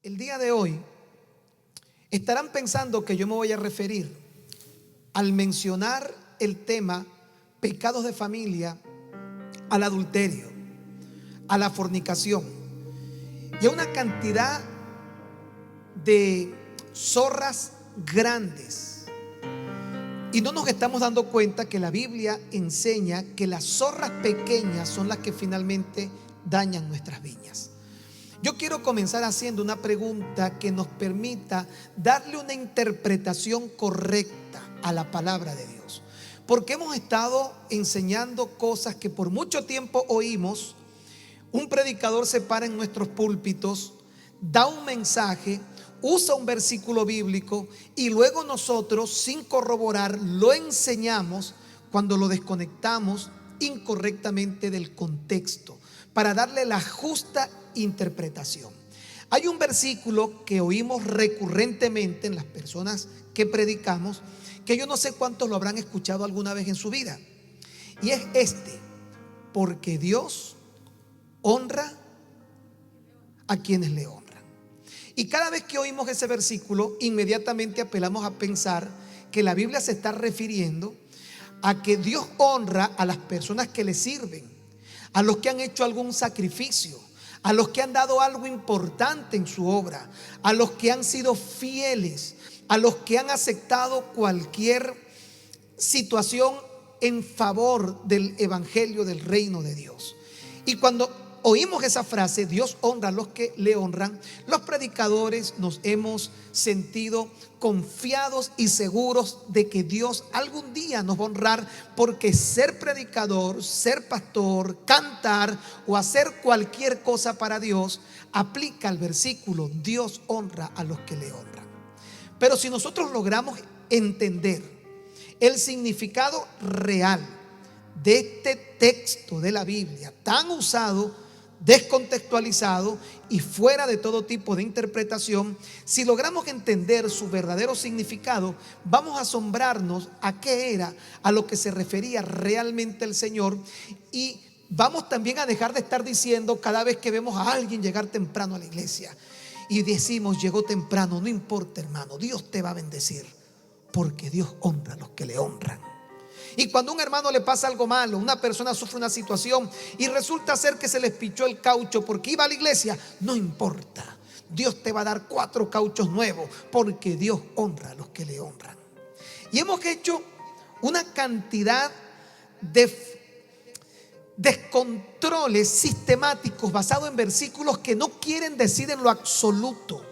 El día de hoy estarán pensando que yo me voy a referir al mencionar el tema pecados de familia, al adulterio, a la fornicación y a una cantidad de zorras grandes. Y no nos estamos dando cuenta que la Biblia enseña que las zorras pequeñas son las que finalmente dañan nuestras viñas. Yo quiero comenzar haciendo una pregunta que nos permita darle una interpretación correcta a la palabra de Dios. Porque hemos estado enseñando cosas que por mucho tiempo oímos. Un predicador se para en nuestros púlpitos, da un mensaje, usa un versículo bíblico y luego nosotros, sin corroborar, lo enseñamos cuando lo desconectamos incorrectamente del contexto para darle la justa interpretación. Hay un versículo que oímos recurrentemente en las personas que predicamos, que yo no sé cuántos lo habrán escuchado alguna vez en su vida, y es este: porque Dios honra a quienes le honran. Y cada vez que oímos ese versículo, inmediatamente apelamos a pensar que la Biblia se está refiriendo a que Dios honra a las personas que le sirven, a los que han hecho algún sacrificio, a los que han dado algo importante en su obra, a los que han sido fieles, a los que han aceptado cualquier situación en favor del evangelio del reino de Dios. Y cuando oímos esa frase, Dios honra a los que le honran, los predicadores nos hemos sentido confiados y seguros de que Dios algún día nos va a honrar, porque ser predicador, ser pastor, cantar o hacer cualquier cosa para Dios aplica el versículo: Dios honra a los que le honran. Pero si nosotros logramos entender el significado real de este texto de la Biblia, tan usado, descontextualizado y fuera de todo tipo de interpretación, si logramos entender su verdadero significado, vamos a asombrarnos a qué era a lo que se refería realmente el Señor. Y vamos también a dejar de estar diciendo cada vez que vemos a alguien llegar temprano a la iglesia y decimos: llegó temprano, no importa, hermano, Dios te va a bendecir, porque Dios honra a los que le honran. Y cuando a un hermano le pasa algo malo, una persona sufre una situación y resulta ser que se les pichó el caucho porque iba a la iglesia, no importa, Dios te va a dar 4 cauchos nuevos, porque Dios honra a los que le honran. Y hemos hecho una cantidad de descontroles sistemáticos basados en versículos que no quieren decir en lo absoluto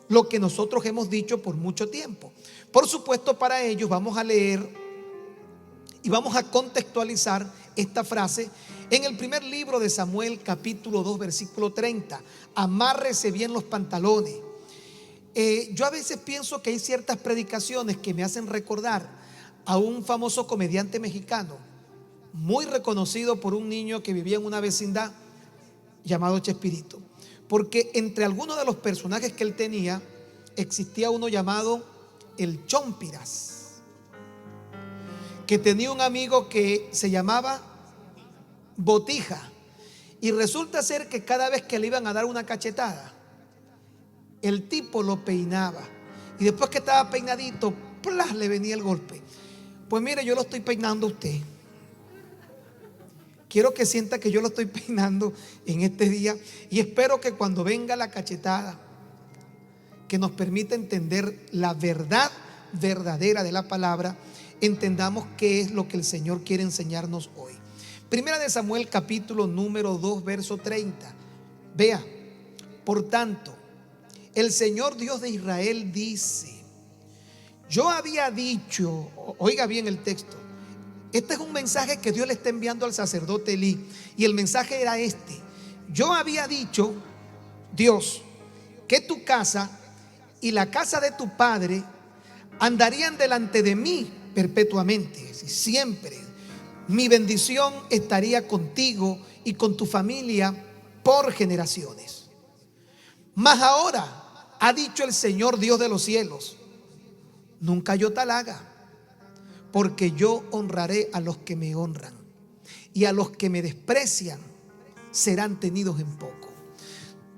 lo que nosotros hemos dicho por mucho tiempo. Por supuesto, para ellos vamos a leer y vamos a contextualizar esta frase en el primer libro de Samuel, capítulo 2, versículo 30. Amárrese bien los pantalones. Yo a veces pienso que hay ciertas predicaciones que me hacen recordar a un famoso comediante mexicano, muy reconocido por un niño que vivía en una vecindad, llamado Chespirito. Porque entre algunos de los personajes que él tenía, existía uno llamado el Chompiras, que tenía un amigo que se llamaba Botija. Y resulta ser que cada vez que le iban a dar una cachetada, el tipo lo peinaba, y después que estaba peinadito, ¡plas!, le venía el golpe. Pues mire, yo lo estoy peinando a usted. Quiero que sienta que yo lo estoy peinando en este día, y espero que cuando venga la cachetada, que nos permita entender la verdad verdadera de la palabra, entendamos qué es lo que el Señor quiere enseñarnos hoy. Primera de Samuel, capítulo número 2, verso 30. Vea: por tanto, el Señor Dios de Israel dice: yo había dicho, oiga bien el texto, este es un mensaje que Dios le está enviando al sacerdote Elí, y el mensaje era este: yo había dicho, Dios, que tu casa y la casa de tu padre andarían delante de mí perpetuamente, siempre. Mi bendición estaría contigo y con tu familia por generaciones. Mas ahora ha dicho el Señor Dios de los cielos: nunca yo tal haga, porque yo honraré a los que me honran, y a los que me desprecian serán tenidos en poco.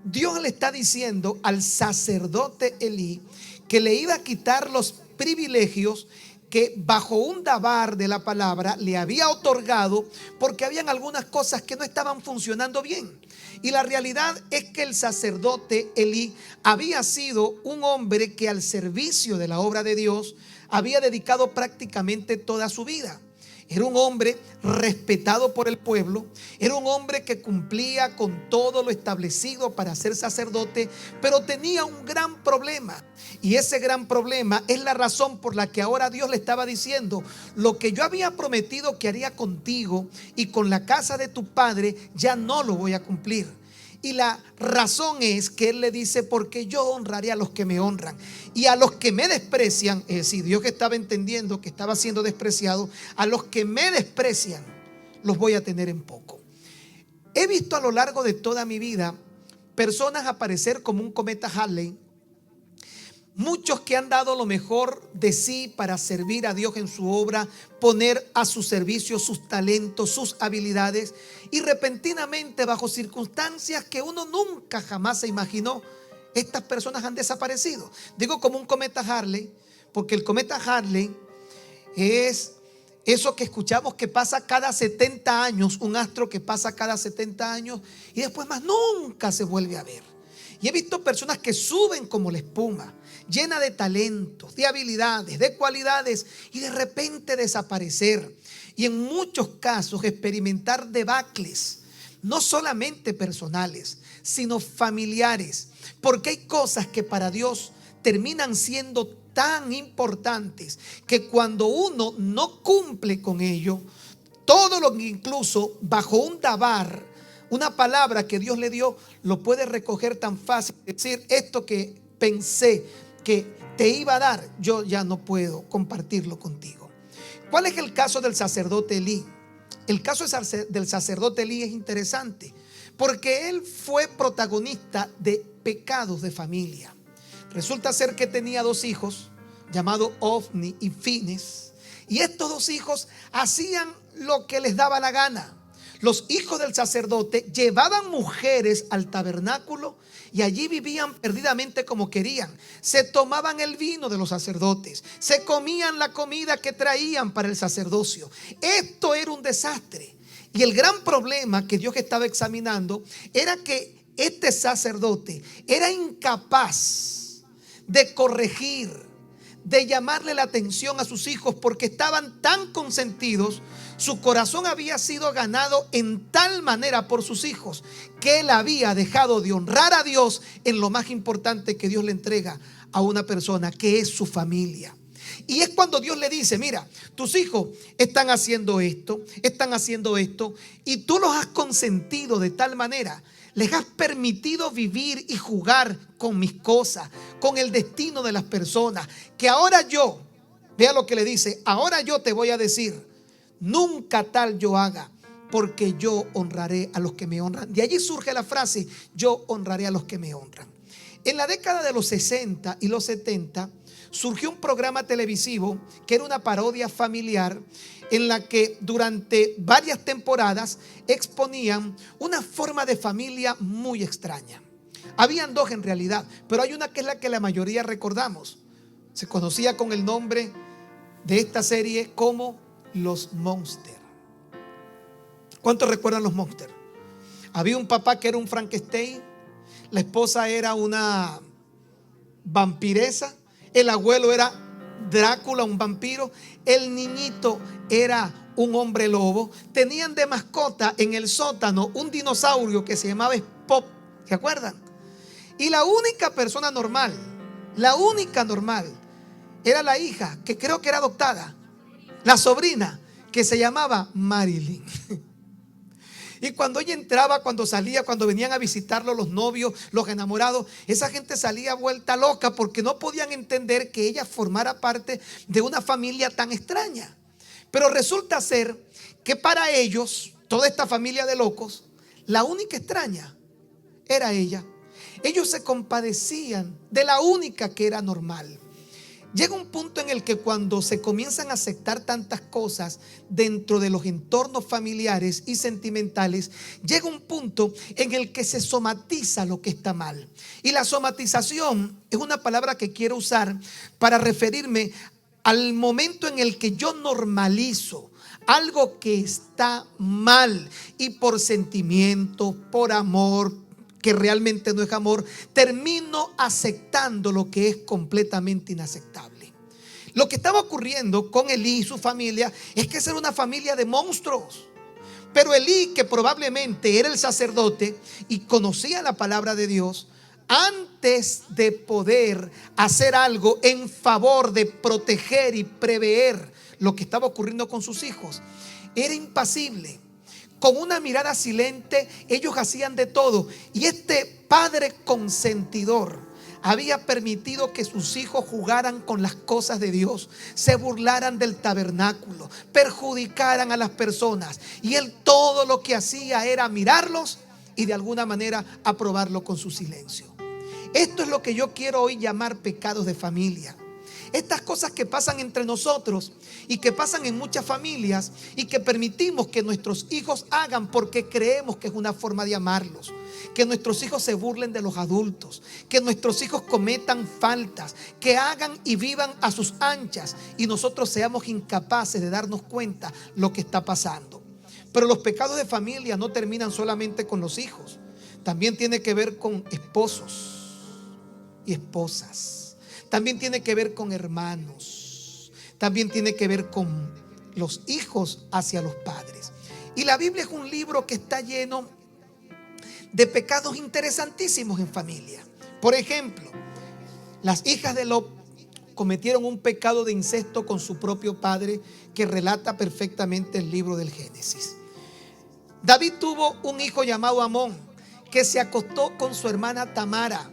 Dios le está diciendo al sacerdote Elí que le iba a quitar los privilegios que bajo un dabar de la palabra le había otorgado, porque habían algunas cosas que no estaban funcionando bien. Y la realidad es que el sacerdote Elí había sido un hombre que al servicio de la obra de Dios había dedicado prácticamente toda su vida. Era un hombre respetado por el pueblo, era un hombre que cumplía con todo lo establecido para ser sacerdote, pero tenía un gran problema. Y ese gran problema es la razón por la que ahora Dios le estaba diciendo: lo que yo había prometido que haría contigo y con la casa de tu padre, ya no lo voy a cumplir. Y la razón es que él le dice: porque yo honraré a los que me honran, y a los que me desprecian, es decir, Dios que estaba entendiendo que estaba siendo despreciado, a los que me desprecian los voy a tener en poco. He visto a lo largo de toda mi vida personas aparecer como un cometa Halley. Muchos que han dado lo mejor de sí para servir a Dios en su obra, poner a su servicio sus talentos, sus habilidades, y repentinamente, bajo circunstancias que uno nunca jamás se imaginó, estas personas han desaparecido. Digo como un cometa Halley, porque el cometa Halley es eso que escuchamos que pasa cada 70 años, un astro que pasa cada 70 años y después más nunca se vuelve a ver. Y he visto personas que suben como la espuma, llena de talentos, de habilidades, de cualidades, y de repente desaparecer. Y en muchos casos experimentar debacles, no solamente personales, sino familiares. Porque hay cosas que para Dios terminan siendo tan importantes que cuando uno no cumple con ello, todo lo que incluso bajo un dabar, una palabra que Dios le dio, lo puede recoger tan fácil. Decir: esto que pensé que te iba a dar, yo ya no puedo compartirlo contigo. ¿Cuál es el caso del sacerdote Elí? El caso del sacerdote Elí es interesante porque él fue protagonista de pecados de familia. Resulta ser que tenía dos hijos llamados Ofni y Fines, y estos dos hijos hacían lo que les daba la gana. Los hijos del sacerdote llevaban mujeres al tabernáculo y allí vivían perdidamente como querían. Se tomaban el vino de los sacerdotes, se comían la comida que traían para el sacerdocio. Esto era un desastre. Y el gran problema que Dios estaba examinando era que este sacerdote era incapaz de corregir, de llamarle la atención a sus hijos, porque estaban tan consentidos. Su corazón había sido ganado en tal manera por sus hijos que él había dejado de honrar a Dios en lo más importante que Dios le entrega a una persona, que es su familia. Y es cuando Dios le dice: mira, tus hijos están haciendo esto, y tú los has consentido de tal manera, les has permitido vivir y jugar con mis cosas, con el destino de las personas, que ahora yo, vea lo que le dice, ahora yo te voy a decir: nunca tal yo haga, porque yo honraré a los que me honran. De allí surge la frase: yo honraré a los que me honran. En la década de los 60 y los 70 surgió un programa televisivo que era una parodia familiar, en la que durante varias temporadas exponían una forma de familia muy extraña. Habían dos en realidad, pero hay una que es la que la mayoría recordamos. Se conocía con el nombre de esta serie como Los Monsters. ¿Cuántos recuerdan Los Monsters? Había un papá que era un Frankenstein, la esposa era una vampiresa, el abuelo era Drácula, un vampiro, el niñito era un hombre lobo. Tenían de mascota en el sótano un dinosaurio que se llamaba Spop, ¿se acuerdan? Y la única persona normal, era la hija, que creo que era adoptada, la sobrina, que se llamaba Marilyn. Y cuando ella entraba, cuando salía, cuando venían a visitarlo los novios, los enamorados, esa gente salía vuelta loca porque no podían entender que ella formara parte de una familia tan extraña. Pero resulta ser que para ellos, toda esta familia de locos, la única extraña era ella. Ellos se compadecían de la única que era normal. Llega un punto en el que cuando se comienzan a aceptar tantas cosas dentro de los entornos familiares y sentimentales, llega un punto en el que se somatiza lo que está mal. Y la somatización es una palabra que quiero usar para referirme al momento en el que yo normalizo algo que está mal y por sentimiento, por amor, que realmente no es amor, termino aceptando lo que es completamente inaceptable. Lo que estaba ocurriendo con Elí y su familia es que esa era una familia de monstruos. Pero Elí, que probablemente era el sacerdote y conocía la palabra de Dios, antes de poder hacer algo en favor de proteger y prever lo que estaba ocurriendo con sus hijos, era impasible. Con una mirada silente, ellos hacían de todo. Y este padre consentidor había permitido que sus hijos jugaran con las cosas de Dios, se burlaran del tabernáculo, perjudicaran a las personas. Y él todo lo que hacía era mirarlos y de alguna manera aprobarlo con su silencio. Esto es lo que yo quiero hoy llamar pecados de familia. Estas cosas que pasan entre nosotros y que pasan en muchas familias y que permitimos que nuestros hijos hagan porque creemos que es una forma de amarlos. Que nuestros hijos se burlen de los adultos, que nuestros hijos cometan faltas, que hagan y vivan a sus anchas y nosotros seamos incapaces de darnos cuenta lo que está pasando. Pero los pecados de familia no terminan solamente con los hijos, también tiene que ver con esposos y esposas. También tiene que ver con hermanos. También tiene que ver con los hijos hacia los padres. Y la Biblia es un libro que está lleno de pecados interesantísimos en familia. Por ejemplo, las hijas de Lot cometieron un pecado de incesto con su propio padre que relata perfectamente el libro del Génesis. David tuvo un hijo llamado Amón que se acostó con su hermana Tamara.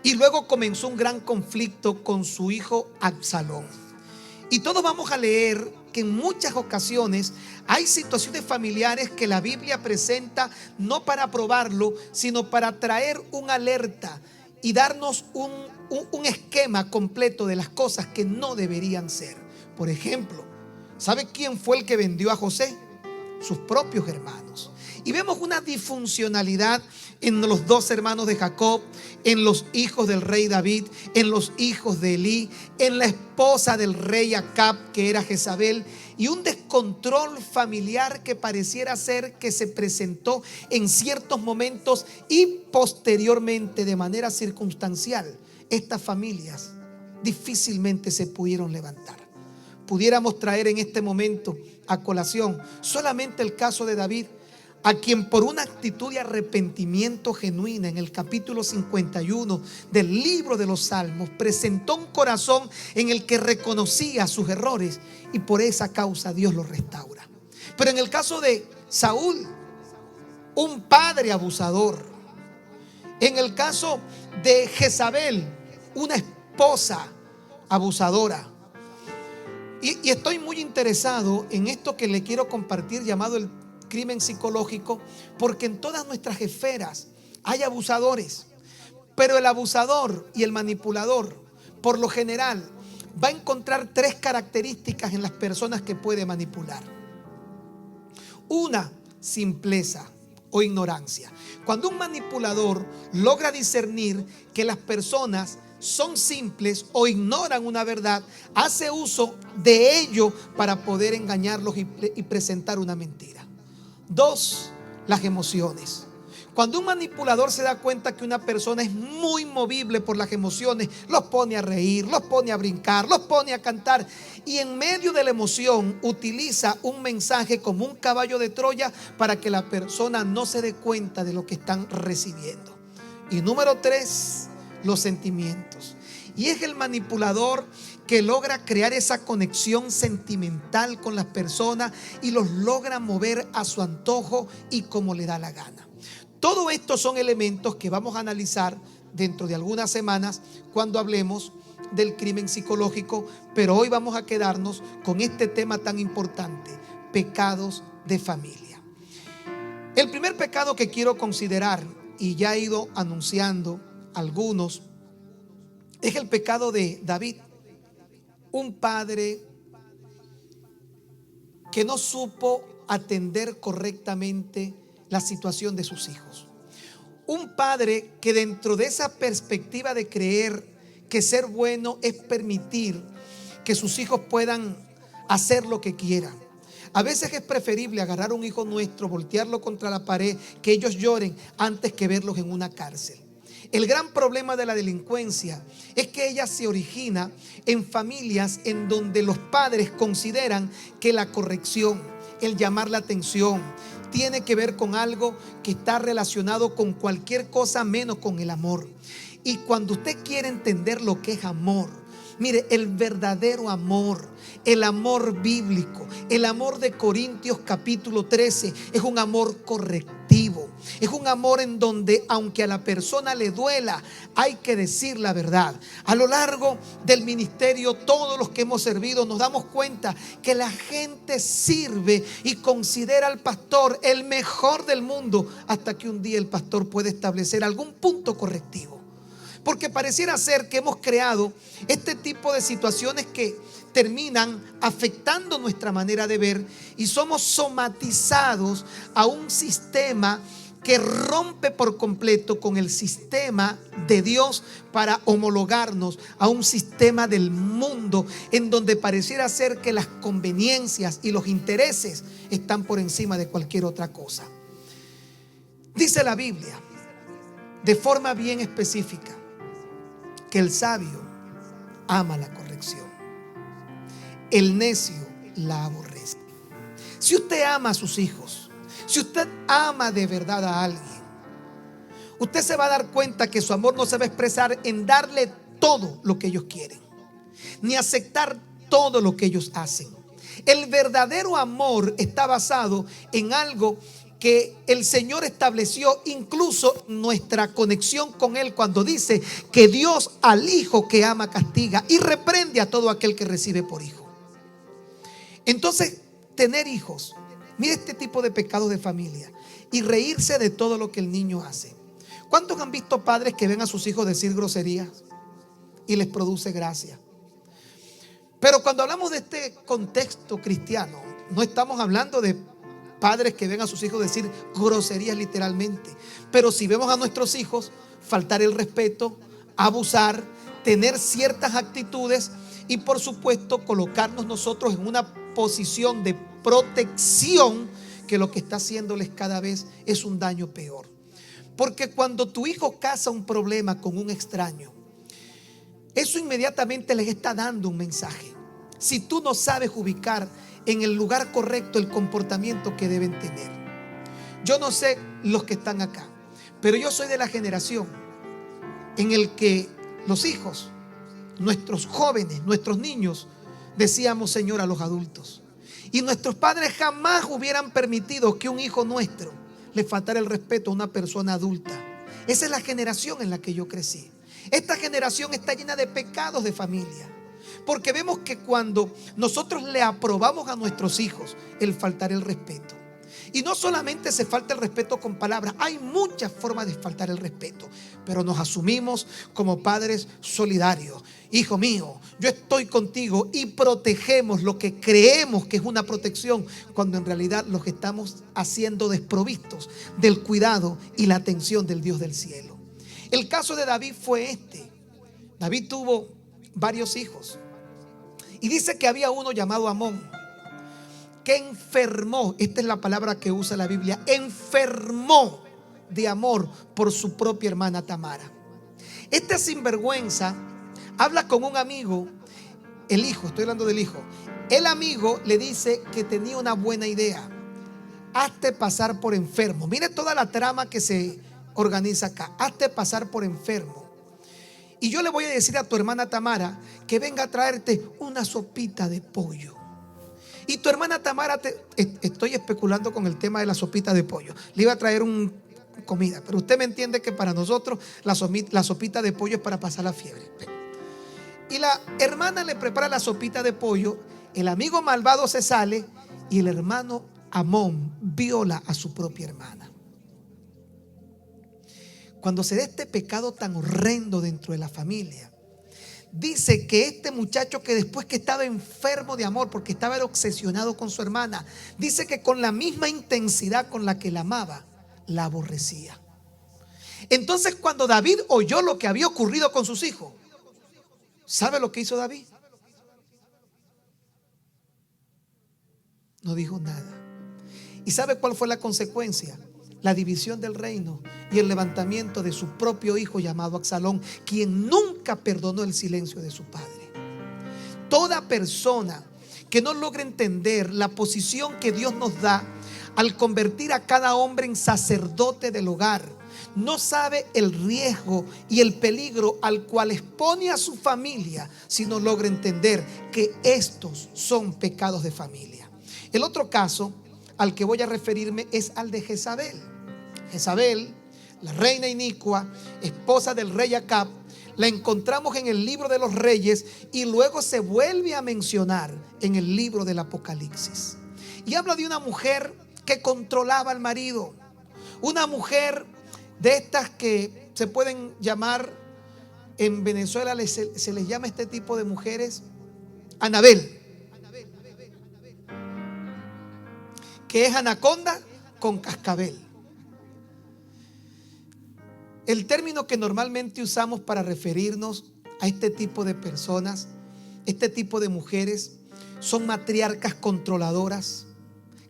Y luego comenzó un gran conflicto con su hijo Absalón. Y todos vamos a leer que en muchas ocasiones hay situaciones familiares que la Biblia presenta no para probarlo, sino para traer una alerta y darnos un esquema completo de las cosas que no deberían ser. Por ejemplo, ¿sabe quién fue el que vendió a José? Sus propios hermanos. Y vemos una disfuncionalidad en los dos hermanos de Jacob, en los hijos del rey David, en los hijos de Elí, en la esposa del rey Acab, que era Jezabel, y un descontrol familiar que pareciera ser que se presentó en ciertos momentos y posteriormente de manera circunstancial. Estas familias difícilmente se pudieron levantar. Pudiéramos traer en este momento a colación solamente el caso de David, a quien por una actitud de arrepentimiento genuina en el capítulo 51 del libro de los Salmos presentó un corazón en el que reconocía sus errores y por esa causa Dios lo restaura. Pero en el caso de Saúl, un padre abusador. En el caso de Jezabel, una esposa abusadora. Y estoy muy interesado en esto que le quiero compartir llamado el crimen psicológico, porque en todas nuestras esferas hay abusadores, pero el abusador y el manipulador por lo general va a encontrar tres características en las personas que puede manipular. Una, simpleza o ignorancia. Cuando un manipulador logra discernir que las personas son simples o ignoran una verdad, hace uso de ello para poder engañarlos y presentar una mentira. Dos, las emociones. Cuando un manipulador se da cuenta que una persona es muy movible por las emociones, los pone a reír, los pone a brincar, los pone a cantar, y en medio de la emoción utiliza un mensaje como un caballo de Troya para que la persona no se dé cuenta de lo que están recibiendo. Y número tres, los sentimientos. Y es el manipulador que logra crear esa conexión sentimental con las personas y los logra mover a su antojo y como le da la gana. Todo esto son elementos que vamos a analizar dentro de algunas semanas cuando hablemos del crimen psicológico, pero hoy vamos a quedarnos con este tema tan importante: pecados de familia. El primer pecado que quiero considerar, y ya he ido anunciando algunos, es el pecado de David. un padre que no supo atender correctamente la situación de sus hijos. Un padre que dentro de esa perspectiva de creer que ser bueno es permitir que sus hijos puedan hacer lo que quieran. A veces es preferible agarrar a un hijo nuestro, voltearlo contra la pared, que ellos lloren antes que verlos en una cárcel. El gran problema de la delincuencia es que ella se origina en familias en donde los padres consideran que la corrección, el llamar la atención, tiene que ver con algo que está relacionado con cualquier cosa menos con el amor. Y cuando usted quiere entender lo que es amor, mire, el verdadero amor, el amor bíblico, el amor de Corintios capítulo 13 es un amor correctivo. Es un amor en donde, aunque a la persona le duela, hay que decir la verdad. A lo largo del ministerio, todos los que hemos servido nos damos cuenta que la gente sirve y considera al pastor el mejor del mundo, hasta que un día el pastor puede establecer algún punto correctivo. Porque pareciera ser que hemos creado este tipo de situaciones que terminan afectando nuestra manera de ver y somos somatizados a un sistema que rompe por completo con el sistema de Dios para homologarnos a un sistema del mundo en donde pareciera ser que las conveniencias y los intereses están por encima de cualquier otra cosa. Dice la Biblia de forma bien específica que el sabio ama la corrección, el necio la aborrece. Si usted ama a sus hijos, si usted ama de verdad a alguien, usted se va a dar cuenta que su amor no se va a expresar en darle todo lo que ellos quieren, ni aceptar todo lo que ellos hacen. El verdadero amor está basado en algo que el Señor estableció, incluso nuestra conexión con Él, cuando dice que Dios al hijo que ama castiga y reprende a todo aquel que recibe por hijo. Entonces, tener hijos, mire este tipo de pecados de familia, y reírse de todo lo que el niño hace. ¿Cuántos han visto padres que ven a sus hijos decir groserías y les produce gracia? Pero cuando hablamos de este contexto cristiano, no estamos hablando de padres que ven a sus hijos decir groserías literalmente. Pero si vemos a nuestros hijos faltar el respeto, abusar, tener ciertas actitudes y por supuesto colocarnos nosotros en una posición de protección, que lo que está haciéndoles cada vez es un daño peor. Porque cuando tu hijo causa un problema con un extraño, eso inmediatamente les está dando un mensaje. Si tú no sabes ubicar en el lugar correcto el comportamiento que deben tener. Yo no sé los que están acá, pero yo soy de la generación en el que los hijos, nuestros jóvenes, nuestros niños, decíamos Señor a los adultos. Y nuestros padres jamás hubieran permitido que un hijo nuestro le faltara el respeto a una persona adulta. Esa es la generación en la que yo crecí. Esta generación está llena de pecados de familia. Porque vemos que cuando nosotros le aprobamos a nuestros hijos el faltar el respeto, y no solamente se falta el respeto con palabras, hay muchas formas de faltar el respeto, pero nos asumimos como padres solidarios. Hijo mío, yo estoy contigo, y protegemos lo que creemos que es una protección, cuando en realidad los estamos haciendo desprovistos del cuidado y la atención del Dios del cielo. El caso de David fue este. David tuvo varios hijos. Y dice que había uno llamado Amón, que enfermó, esta es la palabra que usa la Biblia, enfermó de amor por su propia hermana Tamara. Este sinvergüenza habla con un amigo, el hijo, estoy hablando del hijo. El amigo le dice que tenía una buena idea: hazte pasar por enfermo. Mire toda la trama que se organiza acá. Hazte pasar por enfermo, y yo le voy a decir a tu hermana Tamara que venga a traerte una sopita de pollo. Y tu hermana Tamara, estoy especulando con el tema de la sopita de pollo, le iba a traer comida, pero usted me entiende que para nosotros la sopita de pollo es para pasar la fiebre. Y la hermana le prepara la sopita de pollo, el amigo malvado se sale y el hermano Amón viola a su propia hermana. Cuando se da este pecado tan horrendo dentro de la familia, dice que este muchacho, que después que estaba enfermo de amor porque estaba obsesionado con su hermana, dice que con la misma intensidad con la que la amaba, la aborrecía. Entonces, cuando David oyó lo que había ocurrido con sus hijos, ¿sabe lo que hizo David? No dijo nada. ¿Y sabe cuál fue la consecuencia? La división del reino y el levantamiento de su propio hijo llamado Absalón, quien nunca perdonó el silencio de su padre. Toda persona que no logre entender la posición que Dios nos da al convertir a cada hombre en sacerdote del hogar, no sabe el riesgo y el peligro al cual expone a su familia si no logra entender que estos son pecados de familia. El otro caso al que voy a referirme es al de Jezabel. Jezabel, la reina inicua, esposa del rey Acab, la encontramos en el libro de los Reyes y luego se vuelve a mencionar en el libro del Apocalipsis. Y habla de una mujer que controlaba al marido, una mujer de estas que se pueden llamar, en Venezuela se les llama este tipo de mujeres Anabel, que es anaconda con cascabel. El término que normalmente usamos para referirnos a este tipo de personas, este tipo de mujeres, son matriarcas controladoras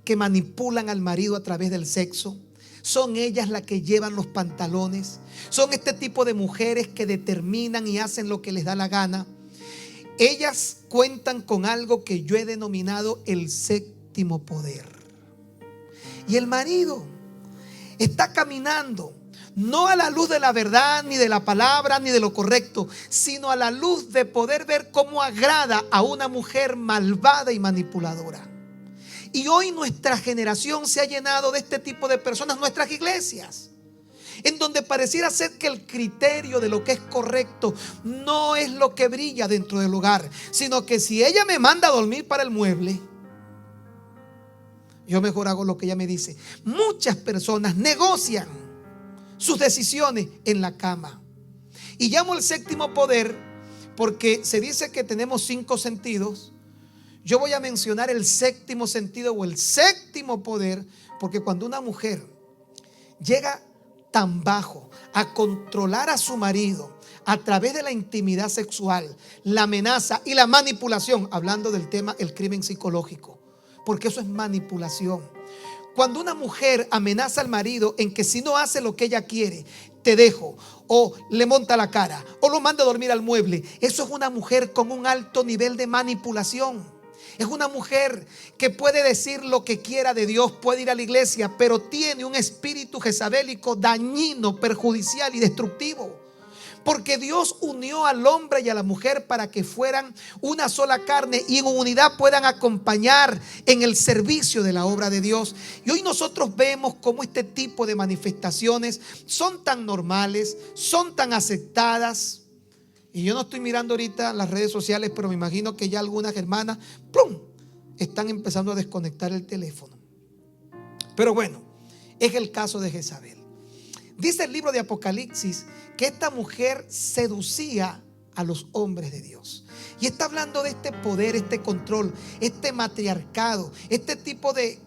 que manipulan al marido a través del sexo. Son ellas las que llevan los pantalones. Son este tipo de mujeres que determinan y hacen lo que les da la gana. Ellas cuentan con algo que yo he denominado el séptimo poder. Y el marido está caminando no a la luz de la verdad, ni de la palabra, ni de lo correcto, sino a la luz de poder ver cómo agrada a una mujer malvada y manipuladora. Y hoy nuestra generación se ha llenado de este tipo de personas, nuestras iglesias, en donde pareciera ser que el criterio de lo que es correcto no es lo que brilla dentro del hogar, sino que si ella me manda a dormir para el mueble, yo mejor hago lo que ella me dice. Muchas personas negocian sus decisiones en la cama. Y llamo el séptimo poder porque se dice que tenemos 5 sentidos. Yo voy a mencionar el séptimo sentido o el séptimo poder, porque cuando una mujer llega tan bajo a controlar a su marido a través de la intimidad sexual, la amenaza y la manipulación, hablando del tema el crimen psicológico, porque eso es manipulación. Cuando una mujer amenaza al marido en que si no hace lo que ella quiere, te dejo, o le monta la cara, o lo manda a dormir al mueble, eso es una mujer con un alto nivel de manipulación. Es una mujer que puede decir lo que quiera de Dios, puede ir a la iglesia, pero tiene un espíritu jezabélico dañino, perjudicial y destructivo. Porque Dios unió al hombre y a la mujer para que fueran una sola carne y en unidad puedan acompañar en el servicio de la obra de Dios. Y hoy nosotros vemos cómo este tipo de manifestaciones son tan normales, son tan aceptadas. Y yo no estoy mirando ahorita las redes sociales, pero me imagino que ya algunas hermanas ¡plum!, están empezando a desconectar el teléfono. Pero bueno, es el caso de Jezabel. Dice el libro de Apocalipsis que esta mujer seducía a los hombres de Dios. Y está hablando de este poder, este control, este matriarcado, este tipo de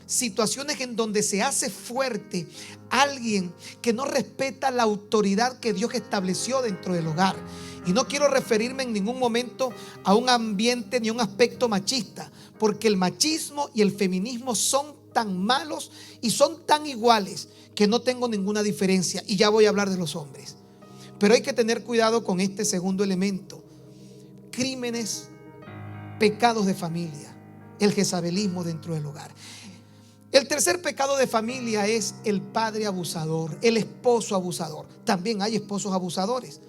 situaciones en donde se hace fuerte alguien que no respeta la autoridad que Dios estableció dentro del hogar. Y no quiero referirme en ningún momento a un ambiente ni un aspecto machista, porque el machismo y el feminismo son tan malos y son tan iguales que no tengo ninguna diferencia. Y ya voy a hablar de los hombres. Pero hay que tener cuidado con este segundo elemento: crímenes, pecados de familia, el jezabelismo dentro del hogar. El tercer pecado de familia es el padre abusador, el esposo abusador. También hay esposos abusadores.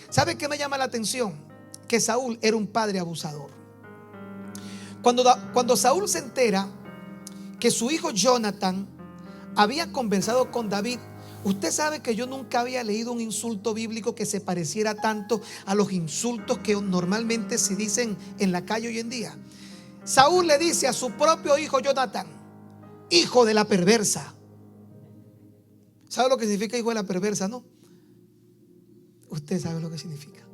¿Sabe qué me llama la atención? Que Saúl era un padre abusador. Cuando Saúl se entera que su hijo Jonathan había conversado con David, usted sabe que yo nunca había leído un insulto bíblico que se pareciera tanto a los insultos que normalmente se dicen en la calle hoy en día. Saúl le dice a su propio hijo Jonathan: hijo de la perversa. ¿Sabe lo que significa hijo de la perversa, no? Usted sabe lo que significa.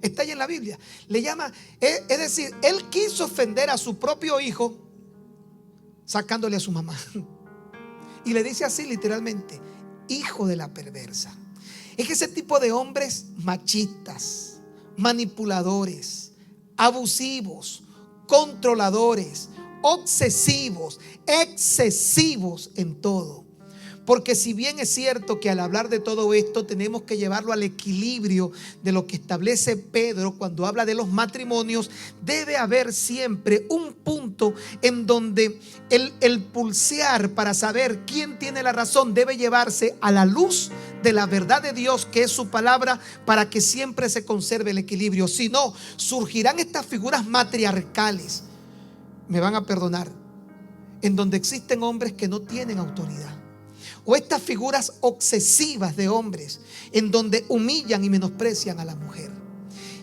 Está ahí en la Biblia. Le llama, es decir, él quiso ofender a su propio hijo sacándole a su mamá. Y le dice así literalmente: hijo de la perversa. Es que ese tipo de hombres machistas, manipuladores, abusivos, controladores, obsesivos, excesivos en todo. Porque si bien es cierto que al hablar de todo esto tenemos que llevarlo al equilibrio de lo que establece Pedro cuando habla de los matrimonios, debe haber siempre un punto en donde el pulsear para saber quién tiene la razón debe llevarse a la luz de la verdad de Dios, que es su palabra, para que siempre se conserve el equilibrio. Si no, surgirán estas figuras matriarcales, me van a perdonar, en donde existen hombres que no tienen autoridad. O estas figuras obsesivas de hombres en donde humillan y menosprecian a la mujer.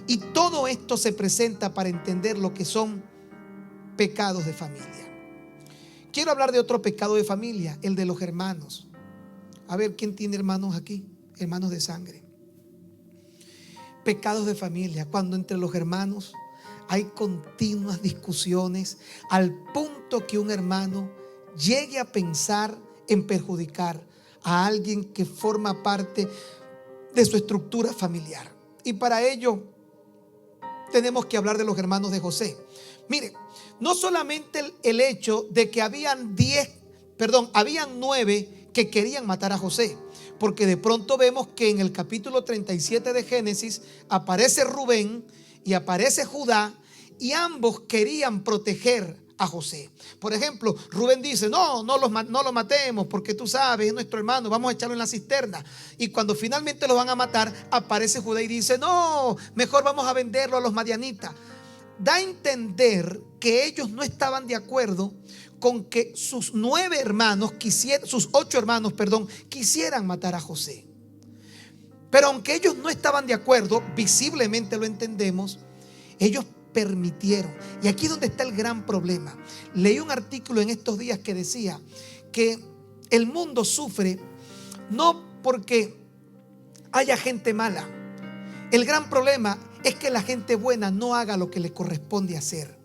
Y todo esto se presenta para entender lo que son pecados de familia. Quiero hablar de otro pecado de familia, el de los hermanos. A ver, ¿quién tiene hermanos aquí? Hermanos de sangre. Pecados de familia, cuando entre los hermanos hay continuas discusiones al punto que un hermano llegue a pensar en perjudicar a alguien que forma parte de su estructura familiar. Y para ello tenemos que hablar de los hermanos de José. Mire, no solamente el hecho de que habían 9 que querían matar a José, porque de pronto vemos que en el capítulo 37 de Génesis aparece Rubén y aparece Judá, y ambos querían proteger a José. Por ejemplo, Rubén dice: no lo matemos, porque tú sabes, es nuestro hermano, vamos a echarlo en la cisterna. Y cuando finalmente lo van a matar, aparece Judá y dice: no, mejor vamos a venderlo a los madianitas. Da a entender que ellos no estaban de acuerdo con que sus 8 hermanos quisieran matar a José. Pero aunque ellos no estaban de acuerdo, visiblemente lo entendemos, ellos permitieron. Y aquí es donde está el gran problema. Leí un artículo en estos días que decía que el mundo sufre no porque haya gente mala. El gran problema es que la gente buena no haga lo que le corresponde hacer.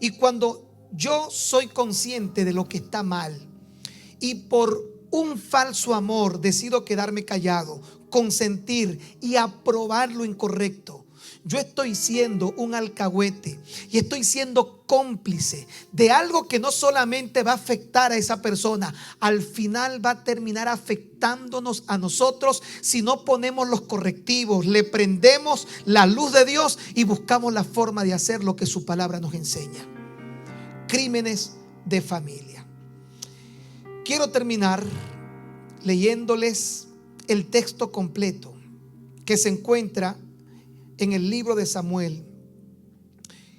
Y cuando yo soy consciente de lo que está mal y por un falso amor decido quedarme callado, consentir y aprobar lo incorrecto, yo estoy siendo un alcahuete y estoy siendo cómplice de algo que no solamente va a afectar a esa persona, al final va a terminar afectándonos a nosotros si no ponemos los correctivos, le prendemos la luz de Dios y buscamos la forma de hacer lo que su palabra nos enseña. Crímenes de familia. Quiero terminar leyéndoles el texto completo que se encuentra en el libro de Samuel,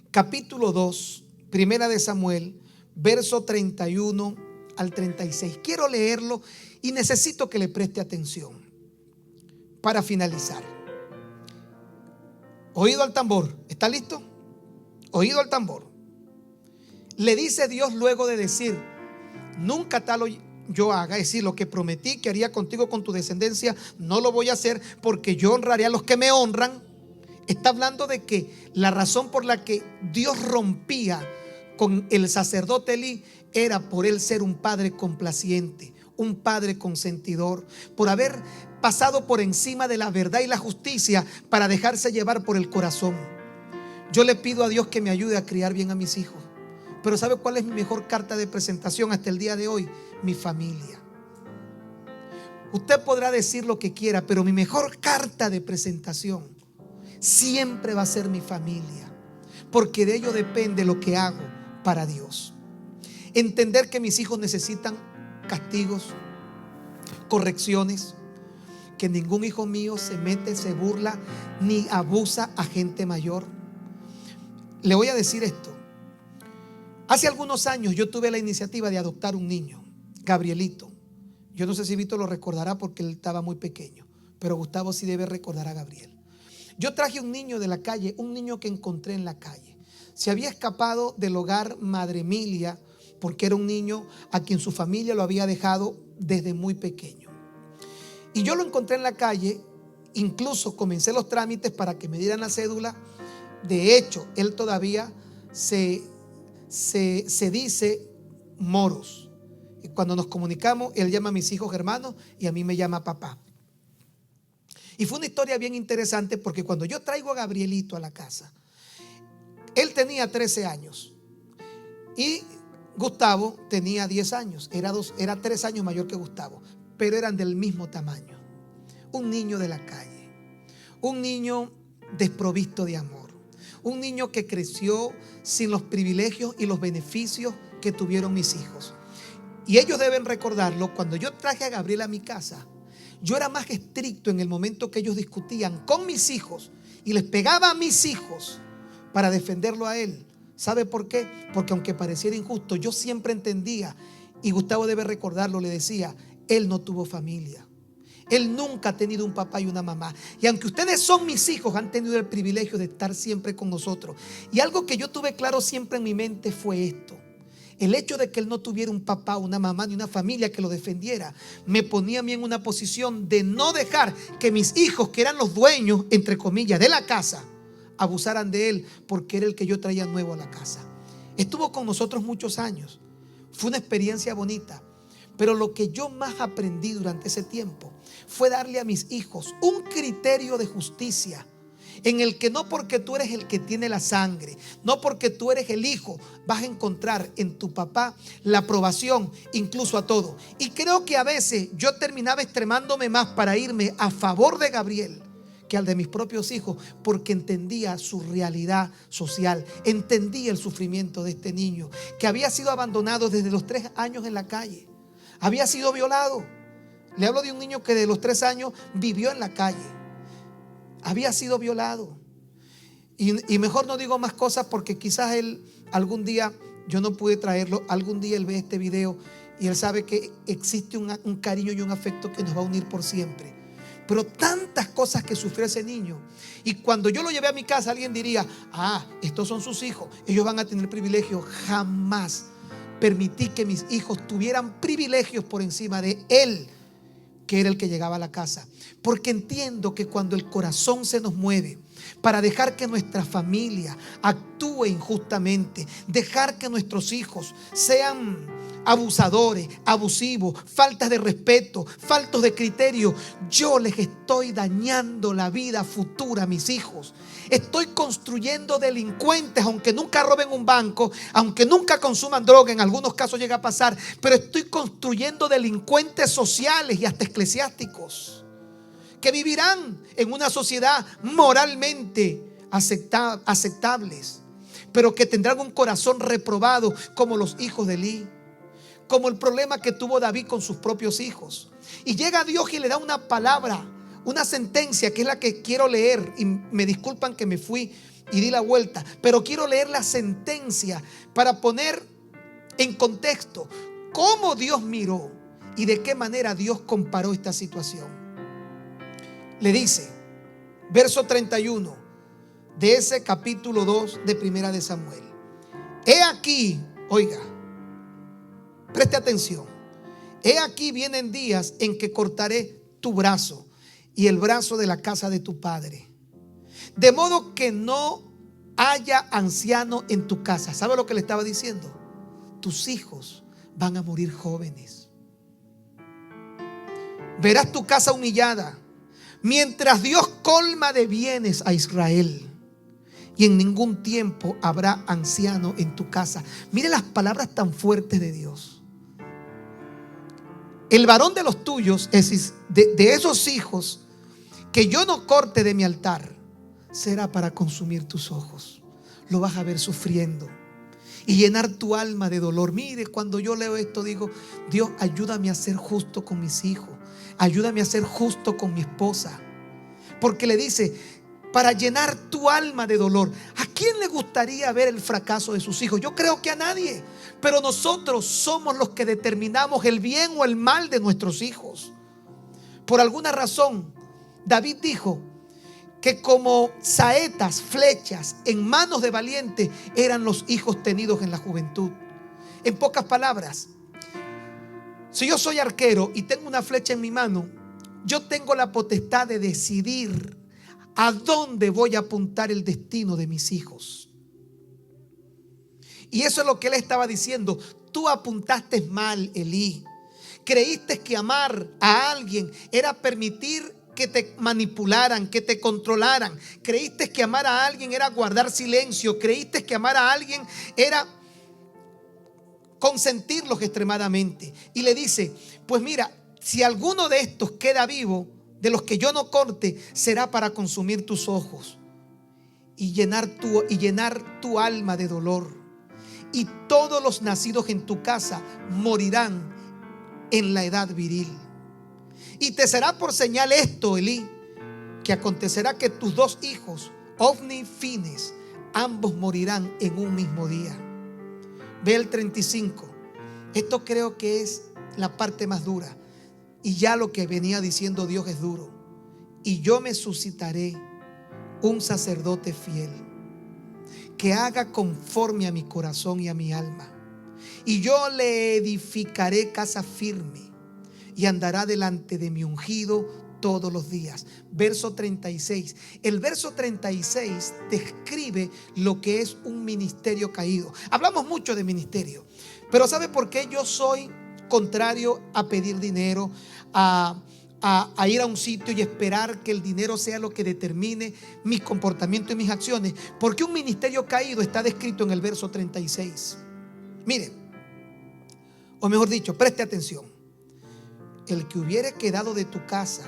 capítulo 2, primera de Samuel, verso 31 al 36. Quiero leerlo y necesito que le preste atención para finalizar. Oído al tambor. ¿Está listo? Oído al tambor. Le dice Dios luego de decir: nunca tal yo haga, es decir, lo que prometí que haría contigo, con tu descendencia, no lo voy a hacer, porque yo honraré a los que me honran. Está hablando de que la razón por la que Dios rompía con el sacerdote Elí era por él ser un padre complaciente, un padre consentidor, por haber pasado por encima de la verdad y la justicia para dejarse llevar por el corazón. Yo le pido a Dios que me ayude a criar bien a mis hijos. Pero ¿sabe cuál es mi mejor carta de presentación hasta el día de hoy? Mi familia. Usted podrá decir lo que quiera, pero mi mejor carta de presentación siempre va a ser mi familia, porque de ello depende lo que hago para Dios. Entender que mis hijos necesitan castigos, correcciones, que ningún hijo mío se mete, se burla ni abusa a gente mayor. Le voy a decir esto: hace algunos años yo tuve la iniciativa de adoptar un niño, Gabrielito. Yo no sé si Vito lo recordará porque él estaba muy pequeño, pero Gustavo sí debe recordar a Gabriel. Yo traje un niño de la calle, un niño que encontré en la calle. Se había escapado del hogar Madre Emilia porque era un niño a quien su familia lo había dejado desde muy pequeño. Y yo lo encontré en la calle incluso comencé los trámites para que me dieran la cédula. De hecho, él todavía se dice Moros. Y cuando nos comunicamos, él llama a mis hijos hermanos y a mí me llama papá. Y fue una historia bien interesante porque cuando yo traigo a Gabrielito a la casa, él tenía 13 años y Gustavo tenía 10 años. Era 3 años mayor que Gustavo, pero eran del mismo tamaño. Un niño de la calle, un niño desprovisto de amor, un niño que creció sin los privilegios y los beneficios que tuvieron mis hijos. Y ellos deben recordarlo. Cuando yo traje a Gabriel a mi casa, yo era más estricto en el momento que ellos discutían con mis hijos y les pegaba a mis hijos para defenderlo a él. ¿Sabe por qué? Porque aunque pareciera injusto, yo siempre entendía, y Gustavo debe recordarlo, le decía, él no tuvo familia. Él nunca ha tenido un papá y una mamá. Y aunque ustedes son mis hijos, han tenido el privilegio de estar siempre con nosotros. Y algo que yo tuve claro siempre en mi mente fue esto. El hecho de que él no tuviera un papá, una mamá, ni una familia que lo defendiera, me ponía a mí en una posición de no dejar que mis hijos, que eran los dueños, entre comillas, de la casa, abusaran de él, porque era el que yo traía nuevo a la casa. Estuvo con nosotros muchos años. Fue una experiencia bonita. Pero lo que yo más aprendí durante ese tiempo fue darle a mis hijos un criterio de justicia, en el que no porque tú eres el que tiene la sangre, no porque tú eres el hijo, vas a encontrar en tu papá la aprobación incluso a todo. Y creo que a veces yo terminaba extremándome más para irme a favor de Gabriel que al de mis propios hijos, porque entendía su realidad social, entendía el sufrimiento de este niño que había sido abandonado desde los 3 años en la calle, había sido violado. Le hablo de un niño que de los 3 años vivió en la calle, había sido violado. Y mejor no digo más cosas porque quizás él algún día, yo no pude traerlo, algún día él ve este video y él sabe que existe un cariño y un afecto que nos va a unir por siempre. Pero tantas cosas que sufrió ese niño. Y cuando yo lo llevé a mi casa, alguien diría, estos son sus hijos, ellos van a tener privilegio. Jamás permití que mis hijos tuvieran privilegios por encima de él, que era el que llegaba a la casa. Porque entiendo que cuando el corazón se nos mueve para dejar que nuestra familia actúe injustamente, dejar que nuestros hijos sean abusadores, abusivos, faltas de respeto, faltos de criterio, yo les estoy dañando la vida futura a mis hijos. Estoy construyendo delincuentes, aunque nunca roben un banco, aunque nunca consuman droga, en algunos casos llega a pasar, pero estoy construyendo delincuentes sociales y hasta eclesiásticos que vivirán en una sociedad moralmente aceptables, pero que tendrán un corazón reprobado, como los hijos de Elí, como el problema que tuvo David con sus propios hijos. Y llega Dios y le da una palabra, una sentencia, que es la que quiero leer. Y me disculpan que me fui y di la vuelta, pero quiero leer la sentencia para poner en contexto cómo Dios miró y de qué manera Dios comparó esta situación. Le dice, verso 31 de ese capítulo 2 de Primera de Samuel: he aquí, oiga, preste atención, he aquí vienen días en que cortaré tu brazo y el brazo de la casa de tu padre, de modo que no haya anciano en tu casa. ¿Sabe lo que le estaba diciendo? Tus hijos van a morir jóvenes. Verás tu casa humillada, mientras Dios colma de bienes a Israel, y en ningún tiempo habrá anciano en tu casa. Mire las palabras tan fuertes de Dios. El varón de los tuyos, es decir, de esos hijos que yo no corte de mi altar, será para consumir tus ojos. Lo vas a ver sufriendo y llenar tu alma de dolor. Mire, cuando yo leo esto digo, Dios, ayúdame a ser justo con mis hijos, ayúdame a ser justo con mi esposa. Porque le dice, para llenar tu alma de dolor. ¿A quién le gustaría ver el fracaso de sus hijos? Yo creo que a nadie. Pero nosotros somos los que determinamos el bien o el mal de nuestros hijos. Por alguna razón, David dijo que como saetas, flechas en manos de valientes eran los hijos tenidos en la juventud. En pocas palabras, si yo soy arquero y tengo una flecha en mi mano, yo tengo la potestad de decidir a dónde voy a apuntar el destino de mis hijos. Y eso es lo que él estaba diciendo. Tú apuntaste mal, Elí. Creíste que amar a alguien era permitir que te manipularan, que te controlaran. Creíste que amar a alguien era guardar silencio. Creíste que amar a alguien era consentirlos extremadamente. Y le dice, pues mira, si alguno de estos queda vivo, de los que yo no corte, será para consumir tus ojos y llenar tu alma de dolor. Y todos los nacidos en tu casa morirán en la edad viril. Y te será por señal esto, Elí, que acontecerá que tus dos hijos, Ofni y Fines, ambos morirán en un mismo día. Ve el 35. Esto creo que es la parte más dura. Y ya lo que venía diciendo Dios es duro. Y yo me suscitaré un sacerdote fiel, que haga conforme a mi corazón y a mi alma. Y yo le edificaré casa firme, y andará delante de mi ungido todos los días. Verso 36. El verso 36 describe lo que es un ministerio caído. Hablamos mucho de ministerio, pero ¿sabe por qué yo soy contrario a pedir dinero, a ir a un sitio y esperar que el dinero sea lo que determine mi comportamiento y mis acciones? Porque un ministerio caído está descrito en el verso 36. Mire, o mejor dicho, preste atención. El que hubiere quedado de tu casa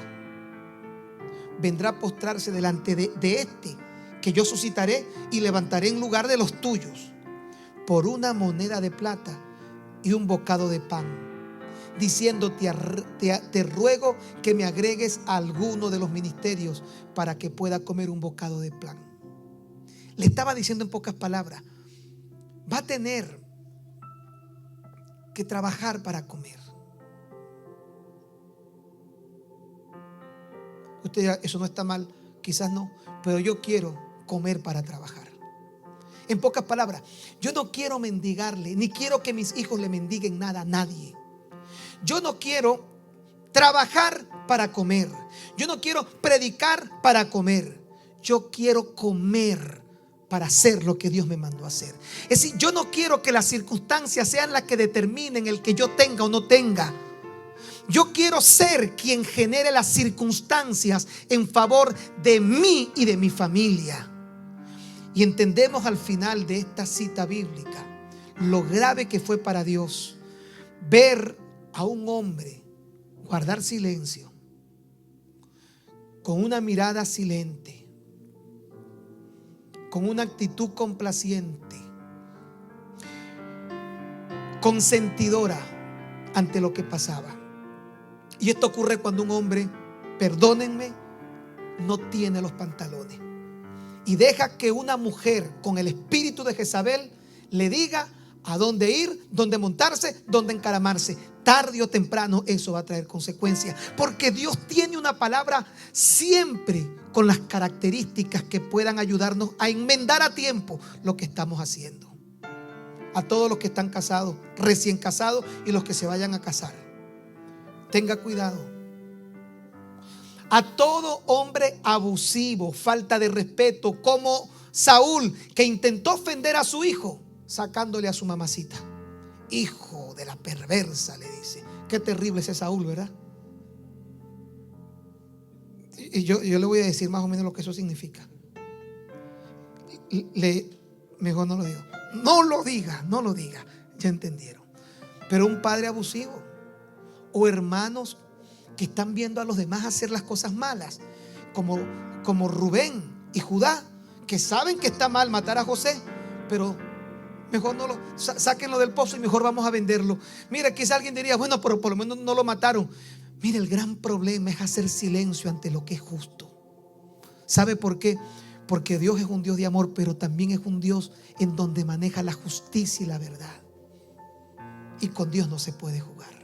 vendrá a postrarse delante de este que yo suscitaré y levantaré en lugar de los tuyos por una moneda de plata y un bocado de pan, diciendo, te ruego que me agregues a alguno de los ministerios para que pueda comer un bocado de pan. Le estaba diciendo en pocas palabras, va a tener que trabajar para comer. Usted dirá, eso no está mal, quizás no, pero yo quiero comer para trabajar. En pocas palabras, yo no quiero mendigarle, ni quiero que mis hijos le mendiguen nada a nadie. Yo no quiero trabajar para comer. Yo no quiero predicar para comer. Yo quiero comer para hacer lo que Dios me mandó a hacer. Es decir, yo no quiero que las circunstancias sean las que determinen el que yo tenga o no tenga. Yo quiero ser quien genere las circunstancias en favor de mí y de mi familia. Y entendemos al final de esta cita bíblica lo grave que fue para Dios ver a un hombre guardar silencio, con una mirada silente, con una actitud complaciente, consentidora ante lo que pasaba. Y esto ocurre cuando un hombre, perdónenme, no tiene los pantalones y deja que una mujer con el espíritu de Jezabel le diga a dónde ir, dónde montarse, dónde encaramarse. Tarde o temprano eso va a traer consecuencias, porque Dios tiene una palabra siempre con las características que puedan ayudarnos a enmendar a tiempo lo que estamos haciendo. A todos los que están casados, recién casados, y los que se vayan a casar, tenga cuidado. A todo hombre abusivo, falta de respeto, como Saúl, que intentó ofender a su hijo sacándole a su mamacita. Hijo de la perversa, le dice. Qué terrible ese Saúl, ¿verdad? Y yo le voy a decir más o menos lo que eso significa. Mejor no lo digo. No lo diga. Ya entendieron. Pero un padre abusivo, o hermanos que están viendo a los demás hacer las cosas malas, como Rubén y Judá, que saben que está mal matar a José, pero mejor no lo sáquenlo del pozo y mejor vamos a venderlo. Mira, quizá alguien diría, bueno, pero por lo menos no lo mataron. Mira, el gran problema es hacer silencio ante lo que es justo. ¿Sabe por qué? Porque Dios es un Dios de amor, pero también es un Dios en donde maneja la justicia y la verdad. Y con Dios no se puede jugar.